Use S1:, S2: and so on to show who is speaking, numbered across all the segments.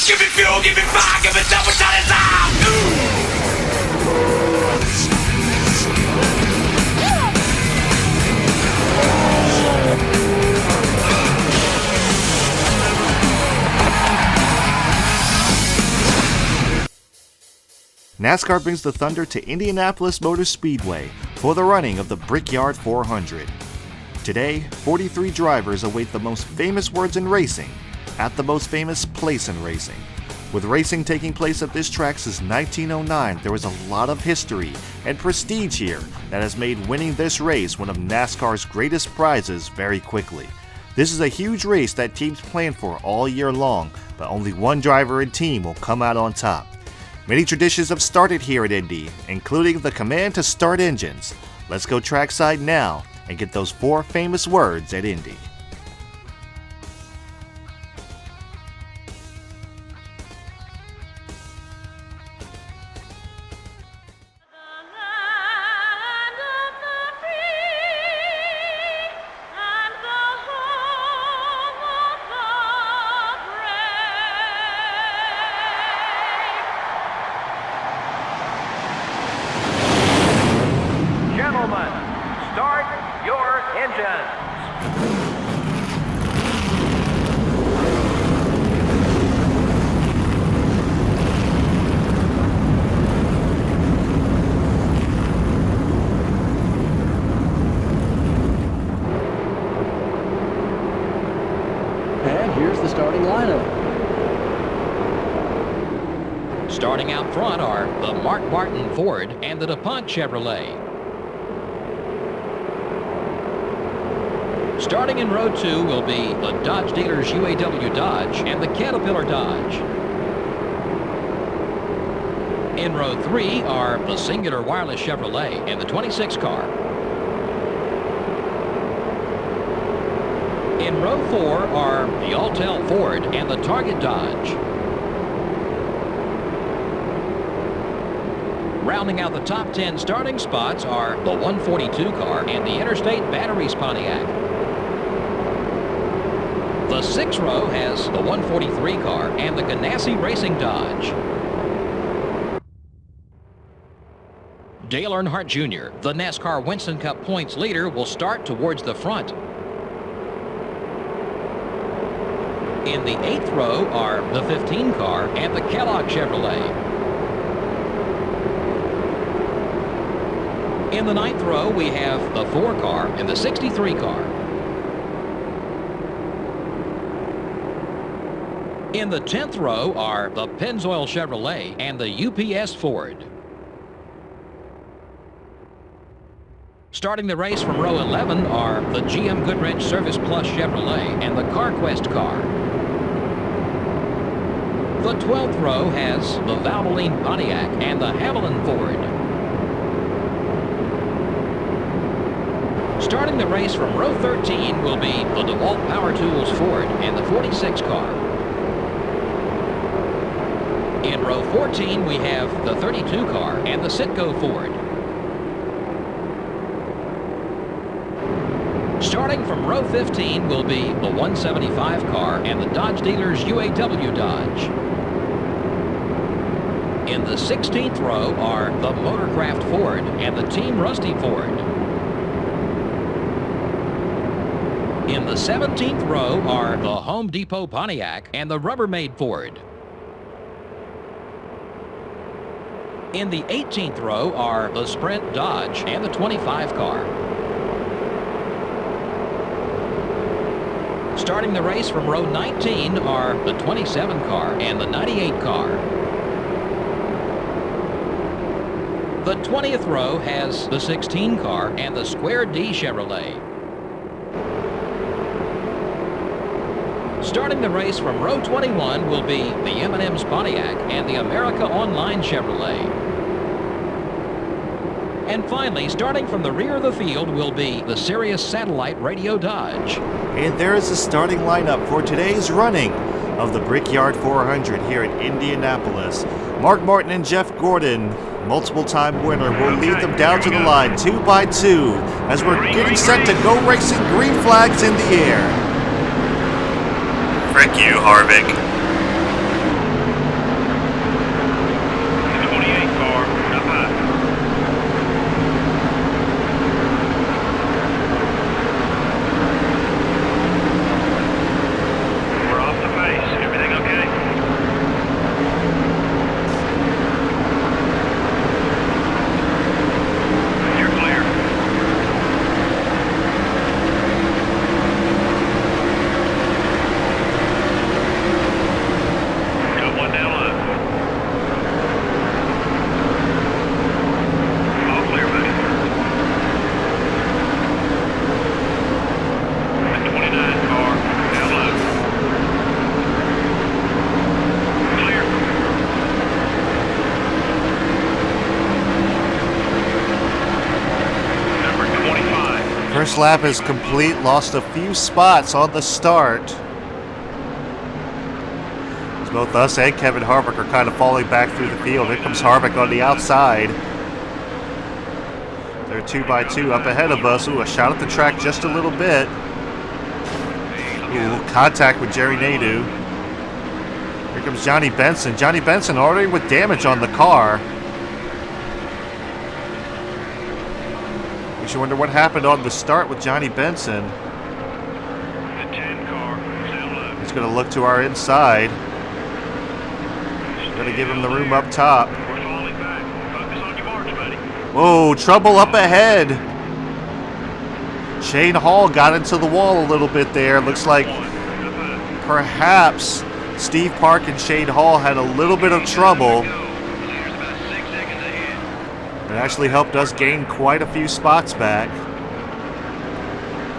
S1: Give me fuel, give me fire, give me double shot and
S2: NASCAR brings the Thunder to Indianapolis Motor Speedway for the running of the Brickyard 400. Today, 43 drivers await the most famous words in racing at the most famous place in racing. With racing taking place at this track since 1909, there is a lot of history and prestige here that has made winning this race one of NASCAR's greatest prizes very quickly. This is a huge race that teams plan for all year long, but only one driver and team will come out on top. Many traditions have started here at Indy, including the command to start engines. Let's go trackside now and get those 4 famous words at Indy.
S3: Gentlemen, start your engines.
S4: And here's the starting lineup.
S5: Starting out front are the Mark Martin Ford and the DuPont Chevrolet. Starting in row 2 will be the Dodge dealers UAW Dodge and the Caterpillar Dodge. In row 3 are the Singular Wireless Chevrolet and the 26 car. In row 4 are the Altel Ford and the Target Dodge. Rounding out the top 10 starting spots are the 142 car and the Interstate Batteries Pontiac. The 6th row has the 143 car and the Ganassi Racing Dodge. Dale Earnhardt Jr., the NASCAR Winston Cup points leader, will start towards the front. In the 8th row are the 15 car and the Kellogg Chevrolet. In the 9th row, we have the 4 car and the 63 car. In the 10th row are the Pennzoil Chevrolet and the UPS Ford. Starting the race from row 11 are the GM Goodwrench Service Plus Chevrolet and the CarQuest car. The 12th row has the Valvoline Pontiac and the Haviland Ford. Starting the race from row 13 will be the DeWalt Power Tools Ford and the 46 car. In row 14, we have the 32 car and the Citgo Ford. Starting from row 15 will be the 175 car and the Dodge dealers UAW Dodge. In the 16th row are the Motorcraft Ford and the Team Rusty Ford. In the 17th row are the Home Depot Pontiac and the Rubbermaid Ford. In the 18th row are the Sprint Dodge and the 25 car. Starting the race from row 19 are the 27 car and the 98 car. The 20th row has the 16 car and the Square D Chevrolet. Starting the race from row 21 will be the M&M's Pontiac and the America Online Chevrolet. And finally, starting from the rear of the field will be the Sirius Satellite Radio Dodge.
S2: And there is the starting lineup for today's running of the Brickyard 400 here at Indianapolis. Mark Martin and Jeff Gordon, multiple-time winner, will lead them down to the line 2 by 2 as we're getting set to go racing. Green flags in the air.
S6: Frick you, Harvick.
S2: First lap is complete. Lost a few spots on the start. Both us and Kevin Harvick are kind of falling back through the field. Here comes Harvick on the outside. They're 2 by 2 up ahead of us. Ooh, a shot at the track just a little bit. Ooh, contact with Jerry Nadeau. Here comes Johnny Benson. Johnny Benson already with damage on the car. You should wonder what happened on the start with Johnny Benson. He's going to look to our inside. We're going to give him the room up top. Whoa, trouble up ahead. Shane Hall got into the wall a little bit there. Looks like perhaps Steve Park and Shane Hall had a little bit of trouble. It actually helped us gain quite a few spots back.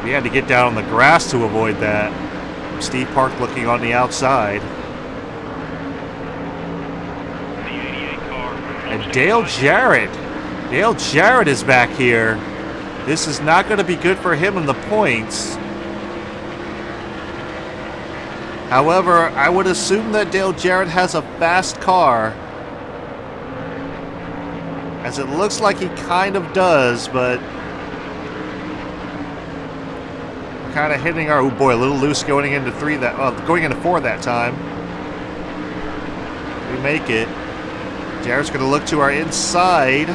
S2: We had to get down on the grass to avoid that. Steve Park looking on the outside. And Dale Jarrett. Dale Jarrett is back here. This is not going to be good for him in the points. However, I would assume that Dale Jarrett has a fast car. As it looks like he kind of does, but kind of hitting our, oh boy, a little loose going into going into 4 that time. We make it. Jarrett's going to look to our inside.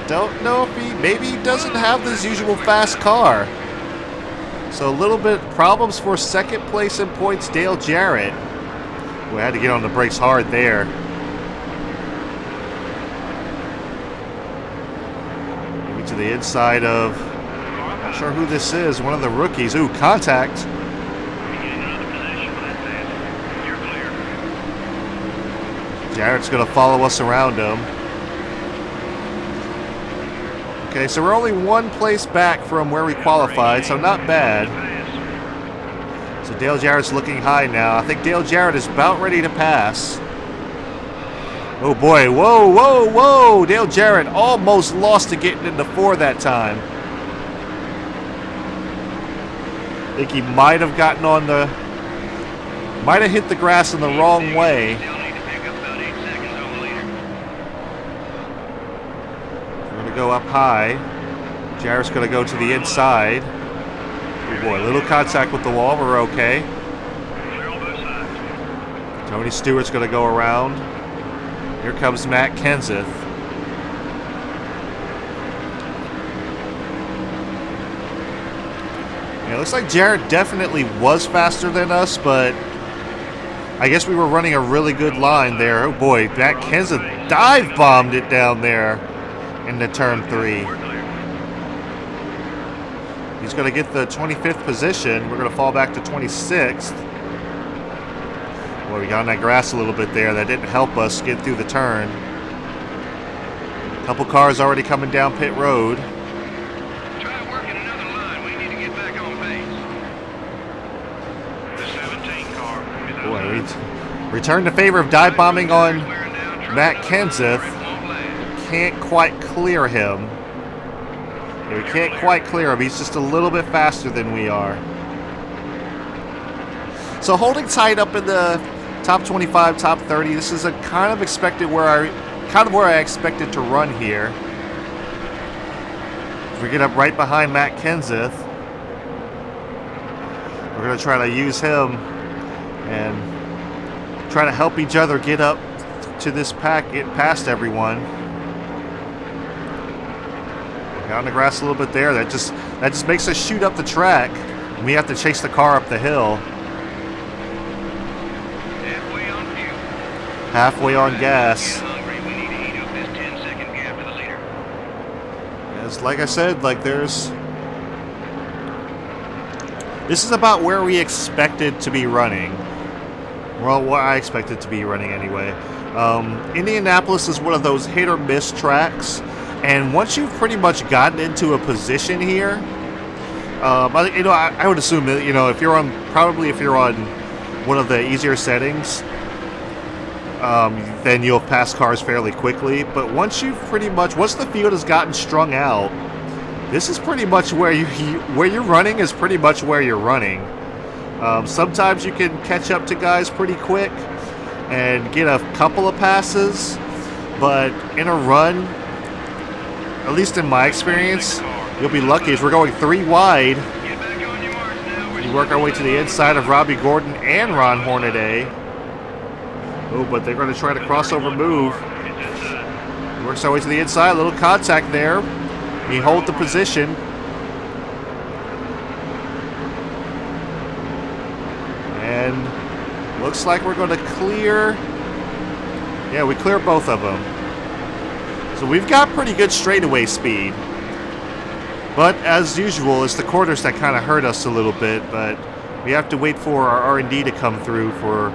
S2: Don't know if maybe he doesn't have his usual fast car. So a little bit problems for second place in points, Dale Jarrett. We had to get on the brakes hard there. Maybe to the inside of, not sure who this is, one of the rookies. Ooh, contact. Jarrett's going to follow us around him. Okay, so we're only 1 place back from where we qualified, so not bad. So Dale Jarrett's looking high now. I think Dale Jarrett is about ready to pass. Oh boy, whoa, whoa, whoa! Dale Jarrett almost lost to getting into 4 that time. I think he might have gotten on the... might have hit the grass in the wrong way. Go up high. Jarrett's going to go to the inside. Oh boy, little contact with the wall. We're okay. Tony Stewart's going to go around. Here comes Matt Kenseth. Yeah, it looks like Jarrett definitely was faster than us, but I guess we were running a really good line there. Oh boy, Matt Kenseth dive bombed it down there into turn 3. He's going to get the 25th position. We're going to fall back to 26th. Well, we got on that grass a little bit there. That didn't help us get through the turn. A couple cars already coming down pit road.
S1: Try working another line. We need to get back on pace. The 17 car.
S2: Boy, we returned the favor of dive bombing on Matt Kenseth. Can't quite clear him. Yeah, we can't quite clear him. He's just a little bit faster than we are. So holding tight up in the top 25, top 30. This is a kind of expected where I expected to run here. If we get up right behind Matt Kenseth, we're going to try to use him and try to help each other get up to this pack, get past everyone. Got on the grass a little bit there. That just makes us shoot up the track. And we have to chase the car up the hill. Halfway on gas. As like I said, this is about where we expected to be running. Well, what I expected to be running anyway. Indianapolis is one of those hit or miss tracks. And once you've pretty much gotten into a position here, I would assume that, if you're on one of the easier settings, then you'll pass cars fairly quickly. But once the field has gotten strung out, This is pretty much where you're running is pretty much where you're running. Sometimes you can catch up to guys pretty quick and get a couple of passes, but in a run, at least in my experience, you'll be lucky as we're going 3 wide. We work our way to the inside of Robbie Gordon and Ron Hornaday. Oh, but they're going to try to crossover move. Works our way to the inside, a little contact there. We hold the position. And looks like we're going to clear. Yeah, we clear both of them. So we've got pretty good straightaway speed. But as usual, it's the corners that kind of hurt us a little bit. But we have to wait for our R&D to come through for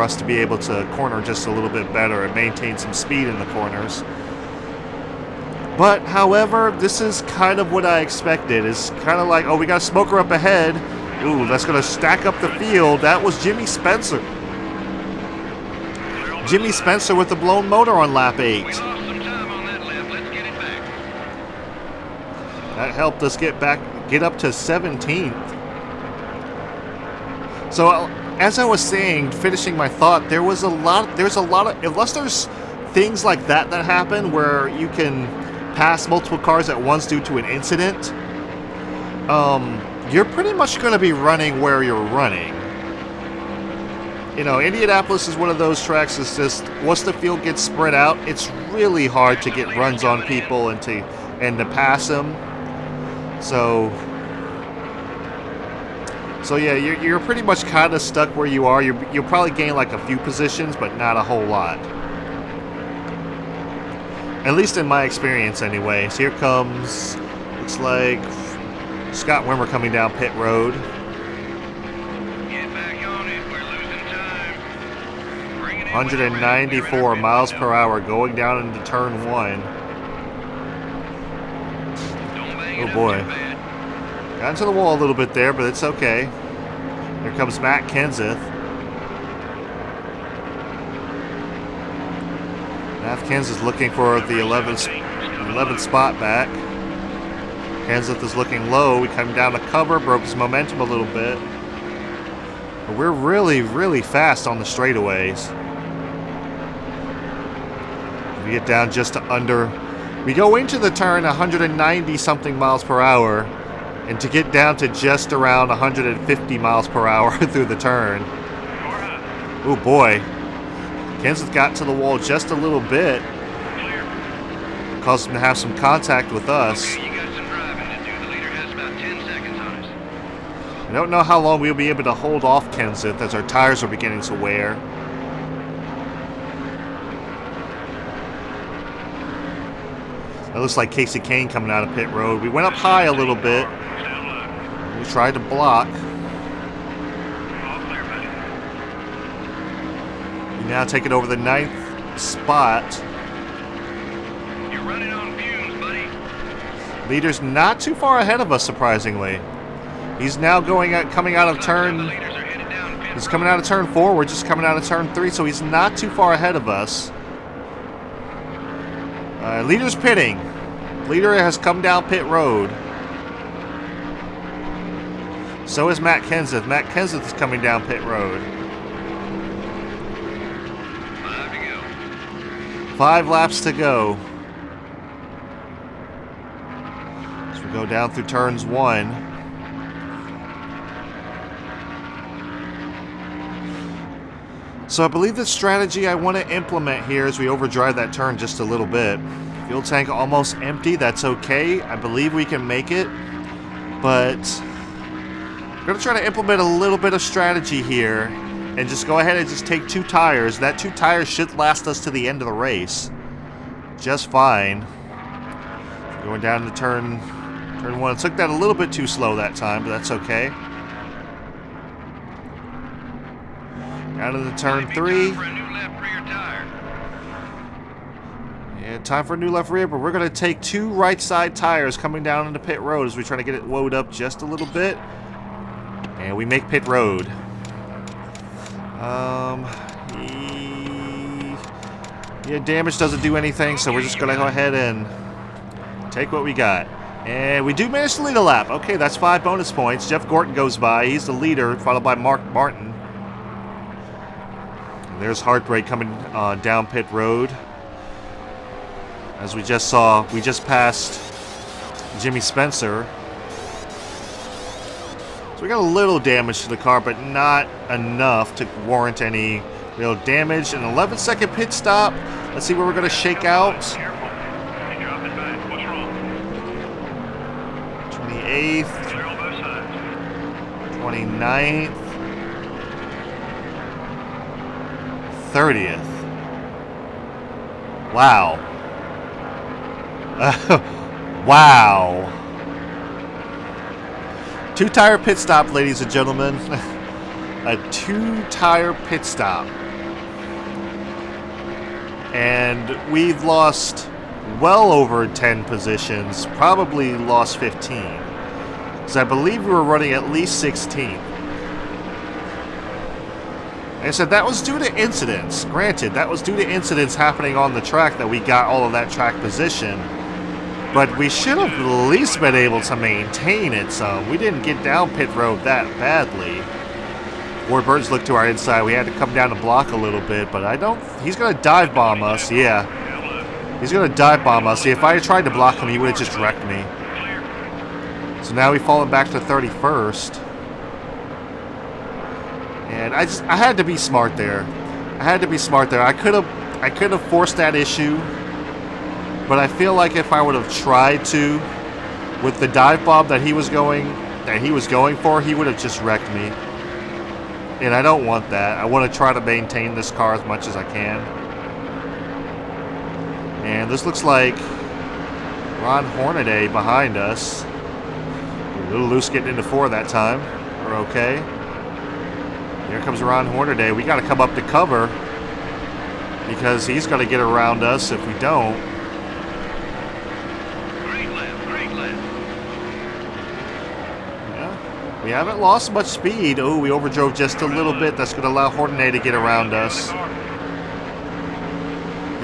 S2: us to be able to corner just a little bit better and maintain some speed in the corners. But, however, this is kind of what I expected. It's kind of like, oh, we got a smoker up ahead. Ooh, that's going to stack up the field. That was Jimmy Spencer. Jimmy Spencer with the blown motor on lap 8.
S1: We lost some time on that lap. Let's get it back.
S2: That helped us get up to 17th. So, as I was saying, finishing my thought, there's a lot of, unless there's things like that happen where you can pass multiple cars at once due to an incident, you're pretty much going to be running where you're running. You know, Indianapolis is one of those tracks that's just, once the field gets spread out, it's really hard to get runs on people and to pass them. So yeah, you're pretty much kind of stuck where you are. You'll probably gain like a few positions, but not a whole lot. At least in my experience, anyway. So here comes, looks like Scott Wimmer coming down pit road.
S1: Get back on it. We're losing time. Bring it in
S2: 194 miles per hour going down into turn 1.
S1: Don't bang
S2: Oh
S1: it up
S2: boy.
S1: too bad.
S2: Got into the wall a little bit there, but it's okay. Here comes Matt Kenseth. Matt Kenseth looking for the 11th spot back. Kenseth is looking low. We come down to cover, broke his momentum a little bit. But we're really, really fast on the straightaways. We get down just to under. We go into the turn 190 something miles per hour, and to get down to just around 150 miles per hour through the turn. Oh boy. Kenseth got to the wall just a little bit. Caused him to have some contact with us.
S1: Okay, you got some driving to do. The leader has about 10 seconds on us.
S2: I don't know how long we'll be able to hold off Kenseth as our tires are beginning to wear. It looks like Casey Kane coming out of pit road. We went up high a little bit. We tried to block. We now take it over the 9th spot.
S1: You're running on fumes, buddy.
S2: Leader's not too far ahead of us, surprisingly. He's now coming out of turn.
S1: The leaders are headed down pit
S2: He's
S1: road.
S2: coming out of turn 4. We're just coming out of turn 3, so he's not too far ahead of us. Leader's pitting. Leader has come down pit road. So is Matt Kenseth. Matt Kenseth is coming down pit road.
S1: 5 to go.
S2: 5 laps to go. As we go down through turns 1. So I believe the strategy I want to implement here is we overdrive that turn just a little bit. Fuel tank almost empty. That's okay. I believe we can make it. But I'm going to try to implement a little bit of strategy here and just go ahead and just take 2 tires. That 2 tires should last us to the end of the race just fine. Going down to turn 1. Took that a little bit too slow that time, but that's okay. Down into turn 3.
S1: Time for a new left rear tire.
S2: Yeah, time for a new left rear, but we're going to take 2 right side tires coming down into pit road as we try to get it woed up just a little bit. And we make pit road. Yeah, damage doesn't do anything, so we're just going to go ahead and take what we got. And we do manage to lead a lap. Okay, that's 5 bonus points. Jeff Gordon goes by. He's the leader, followed by Mark Martin. And there's Heartbreak coming down pit road. As we just saw, we just passed Jimmy Spencer. So we got a little damage to the car, but not enough to warrant any real damage. An 11-second pit stop. Let's see where we're going to shake out. 28th, 29th, 30th. Wow. Wow. 2-tire pit stop, ladies and gentlemen. A 2-tire pit stop. And we've lost well over 10 positions, probably lost 15. Because I believe we were running at least 16th. Like I said, that was due to incidents. Granted, that was due to incidents happening on the track that we got all of that track position. But we should have at least been able to maintain it some. We didn't get down pit road that badly. Ward Burns looked to our inside. We had to come down to block a little bit, but I don't... He's going to dive bomb us, yeah. He's going to dive bomb us. See, if I had tried to block him, he would have just wrecked me. So now we've fallen back to 31st. And I had to be smart there. I had to be smart there. I could have forced that issue, but I feel like if I would have tried to, with the dive bomb that he was going for, he would have just wrecked me. And I don't want that. I want to try to maintain this car as much as I can. And this looks like Ron Hornaday behind us. A little loose getting into 4 that time. We're okay. Here comes Ron Hornaday. We got to come up to cover because he's going to get around us if we don't.
S1: Great lap, great lap.
S2: Yeah, we haven't lost much speed. Oh, we overdrove just a little bit. That's going to allow Hornaday to get around us.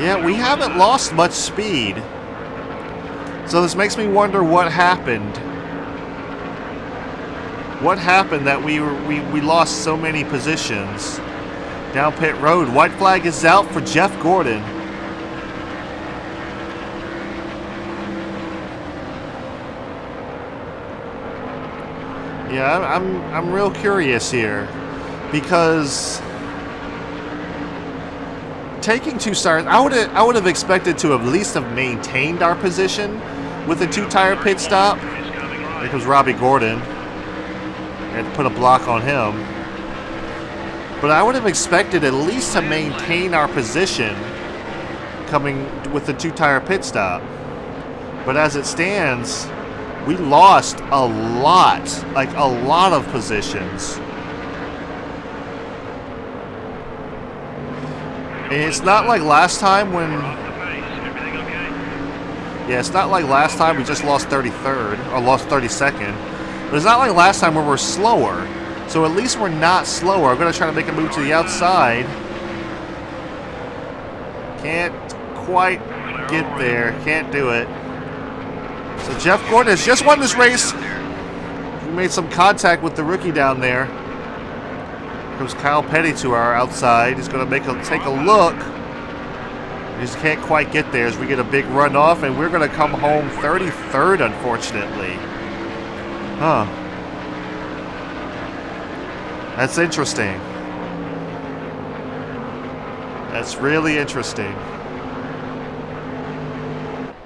S2: Yeah, we haven't lost much speed. So this makes me wonder what happened. What happened that we lost so many positions down pit road? White flag is out for Jeff Gordon. Yeah, I'm real curious here because taking 2 stars, I would have expected to at least have maintained our position with a 2-tire pit stop. Here comes Robbie Gordon. Had to put a block on him. But I would have expected at least to maintain our position coming with the 2-tire pit stop. But as it stands, we lost a lot, like a lot of positions. And it's not like last time when... Yeah, it's not like last time we just lost 33rd, or lost 32nd. But it's not like last time where we're slower. So at least we're not slower. I'm going to try to make a move to the outside. Can't quite get there. Can't do it. So Jeff Gordon has just won this race. We made some contact with the rookie down there. Here comes Kyle Petty to our outside. He's going to take a look. He just can't quite get there as we get a big runoff, and we're going to come home 33rd, unfortunately. Huh. That's interesting. That's really interesting.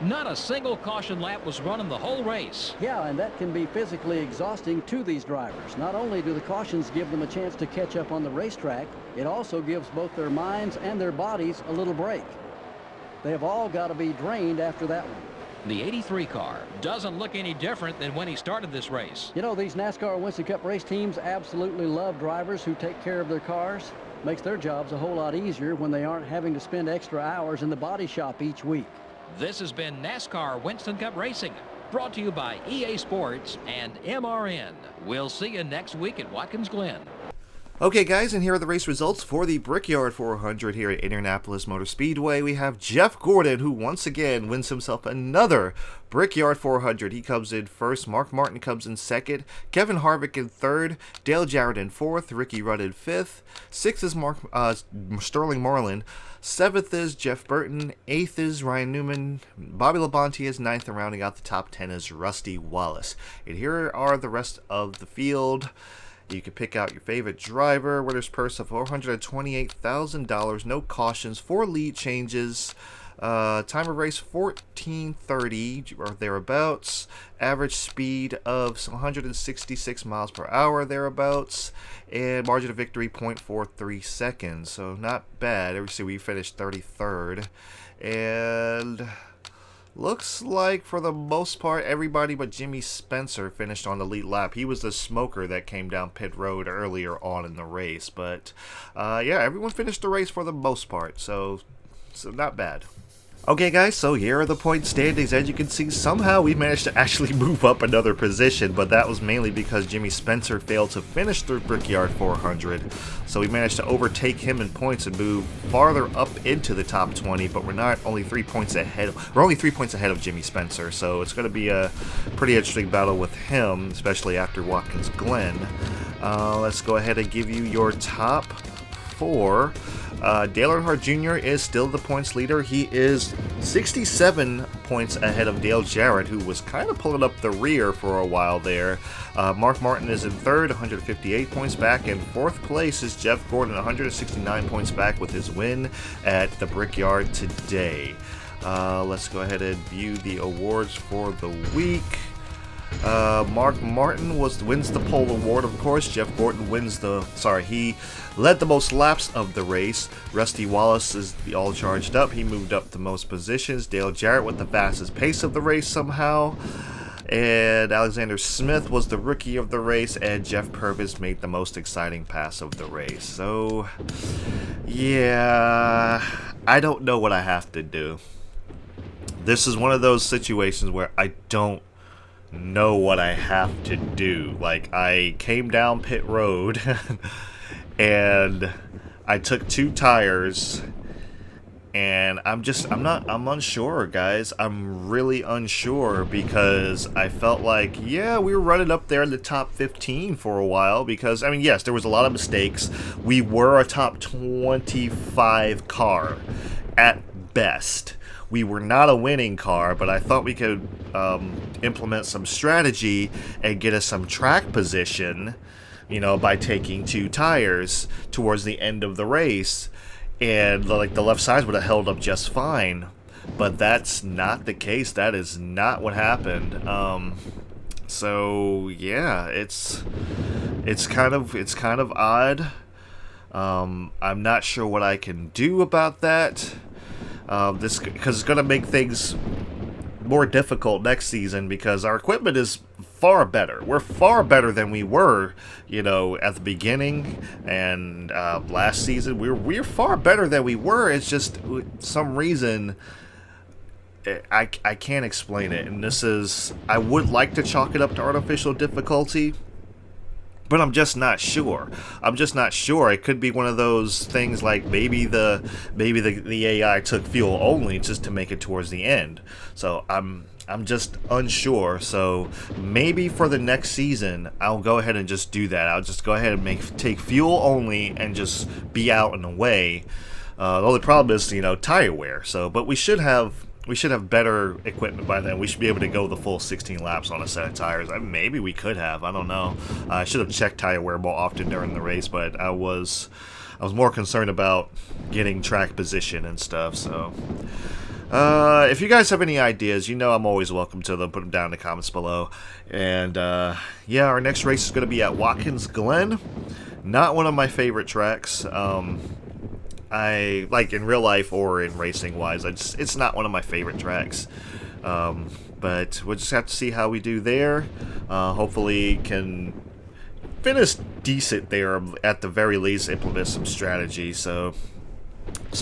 S5: Not a single caution lap was run in the whole race.
S4: Yeah, and that can be physically exhausting to these drivers. Not only do the cautions give them a chance to catch up on the racetrack, it also gives both their minds and their bodies a little break. They have all got to be drained after that one.
S5: The 83 car doesn't look any different than when he started this race.
S4: You know, these NASCAR Winston Cup race teams absolutely love drivers who take care of their cars. Makes their jobs a whole lot easier when they aren't having to spend extra hours in the body shop each week.
S5: This has been NASCAR Winston Cup Racing, brought to you by EA Sports and MRN. We'll see you next week at Watkins Glen.
S2: Okay guys, and here are the race results for the Brickyard 400 here at Indianapolis Motor Speedway. We have Jeff Gordon, who once again wins himself another Brickyard 400. He comes in first, Mark Martin comes in second, Kevin Harvick in third, Dale Jarrett in fourth, Ricky Rudd in fifth, sixth is Sterling Marlin, seventh is Jeff Burton, eighth is Ryan Newman, Bobby Labonte is ninth, and rounding out the top 10 is Rusty Wallace. And here are the rest of the field. You can pick out your favorite driver. Winner's purse of $428,000. No cautions. 4 lead changes. Time of race 14:30 or thereabouts. Average speed of 166 miles per hour thereabouts. And margin of victory 0.43 seconds. So not bad. Obviously we finished 33rd. And looks like, for the most part, everybody but Jimmy Spencer finished on the lead lap. He was the smoker that came down pit road earlier on in the race. But, yeah, everyone finished the race for the most part, so not bad. Okay guys, so here are the point standings. As you can see, somehow we managed to actually move up another position, but that was mainly because Jimmy Spencer failed to finish the Brickyard 400. So we managed to overtake him in points and move farther up into the top 20, but we're only 3 points ahead of Jimmy Spencer, so it's going to be a pretty interesting battle with him, especially after Watkins Glen. Let's go ahead and give you your top 4. Dale Earnhardt Jr. is still the points leader. He is 67 points ahead of Dale Jarrett, who was kind of pulling up the rear for a while there. Mark Martin is in third, 158 points back. In fourth place is Jeff Gordon, 169 points back with his win at the Brickyard today. Let's go ahead and view the awards for the week. Mark Martin wins the pole award, of course. Jeff Gordon he led the most laps of the race. Rusty Wallace is all charged up. He moved up the most positions. Dale Jarrett with the fastest pace of the race somehow. And Alexander Smith was the rookie of the race, and Jeff Purvis made the most exciting pass of the race. So, yeah, I don't know what I have to do. This is one of those situations where I don't know what I have to do. Like, I came down pit road and I took 2 tires, and I'm unsure, guys. I'm really unsure, because I felt like, yeah, we were running up there in the top 15 for a while, because, I mean, yes, there was a lot of mistakes. We were a top 25 car at best. We were not a winning car, but I thought we could implement some strategy and get us some track position, you know, by taking 2 tires towards the end of the race, and like the left sides would have held up just fine. But that's not the case. That is not what happened. So yeah, it's kind of odd. I'm not sure what I can do about that. Because it's going to make things more difficult next season, because our equipment is far better. We're far better than we were, you know, at the beginning and last season. We're far better than we were. It's just some reason I can't explain it. And I would like to chalk it up to artificial difficulty, but I'm just not sure. It could be one of those things like maybe the AI took fuel only just to make it towards the end. So I'm just unsure. So maybe for the next season, I'll go ahead and just do that. I'll just go ahead and take fuel only and just be out and away. The only problem is, you know, tire wear. So, but we should have better equipment by then. We should be able to go the full 16 laps on a set of tires. Maybe we could have. I don't know. I should have checked tire wear more often during the race, but I was more concerned about getting track position and stuff. So, if you guys have any ideas, you know I'm always welcome to them. Put them down in the comments below. And yeah, our next race is going to be at Watkins Glen. Not one of my favorite tracks. I like in real life or in racing wise. It's not one of my favorite tracks. But we'll just have to see how we do there. Hopefully can finish decent there, at the very least implement some strategy. So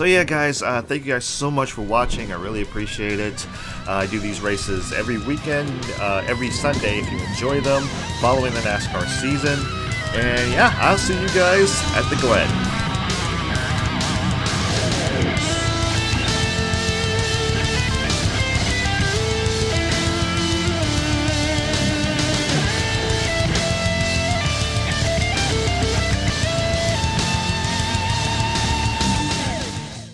S2: yeah, guys, thank you guys so much for watching. I really appreciate it. I do these races every weekend, every Sunday if you enjoy them, following the NASCAR season. And yeah, I'll see you guys at the Glen.